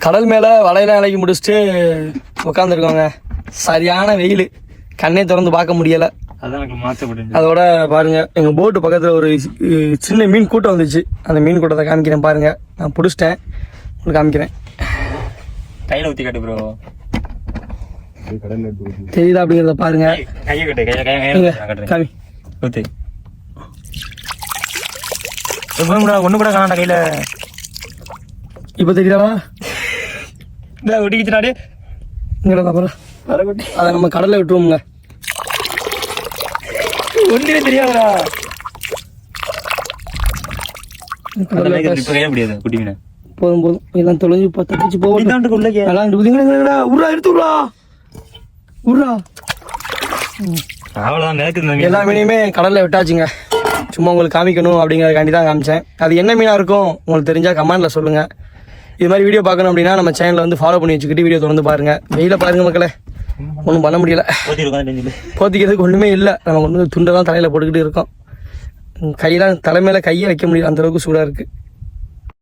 கடல் மேலே வலையெல்லாம் இலக்கி முடிச்சுட்டு உட்காந்துருக்கோங்க. சரியான வெயில், கண்ணே திறந்து பார்க்க முடியலை. அதோட பாருங்க, எங்கள் போட்டு பக்கத்தில் ஒரு சின்ன மீன் கூட்டம் வந்துச்சு. அந்த மீன் கூட்டத்தை காமிக்கிறேன் பாருங்க. நான் பிடிச்சிட்டேன், உங்களுக்கு காமிக்கிறேன். கையில் ஊற்றி காட்டு ப்ரோ, தெரியுதா அப்படிங்கிறத பாருங்க. காமி ஊற்றி ஒன்று கூட காணாண்டா கையில். இப்போ தெரியுதாடா? ஒட்டிக்கிச்சுனாடே இங்கடா அப்புறம் அதை நம்ம கடலில் விட்டுருவோம்ங்க. ஒன்றுமே தெரியாதா? முடியாது குட்டி மீன். போதும் போதும், எல்லாம் தொலைஞ்சு தப்பிச்சு போகும். உருளா எடுத்து விடுறா உருளா. அவ்வளோதான் மேற்கு. எல்லா மீனையுமே கடலில் விட்டாச்சுங்க. சும்மா உங்களுக்கு காமிக்கணும் அப்படிங்கிறதுக்காண்டி தான் காமிச்சேன். அது என்ன மீனாக இருக்கும் உங்களுக்கு தெரிஞ்சால் கமெண்ட்டில் சொல்லுங்கள். இது மாதிரி வீடியோ பார்க்கணும் அப்படின்னா நம்ம சேனலில் வந்து ஃபாலோ பண்ணி வச்சுக்கிட்டு வீடியோ தொடர்ந்து பாருங்கள். வெயில பாருங்கள் மக்களே, ஒன்றும் பண்ண முடியல. போத்திக்கிறதுக்கு ஒன்றுமே இல்லை. நம்ம கொண்டு துண்டை தான் தலையில் போட்டுக்கிட்டு இருக்கோம். கையெல்லாம் தலைமையில கையை வைக்க முடியல, அந்தளவுக்கு சூடாக இருக்குது.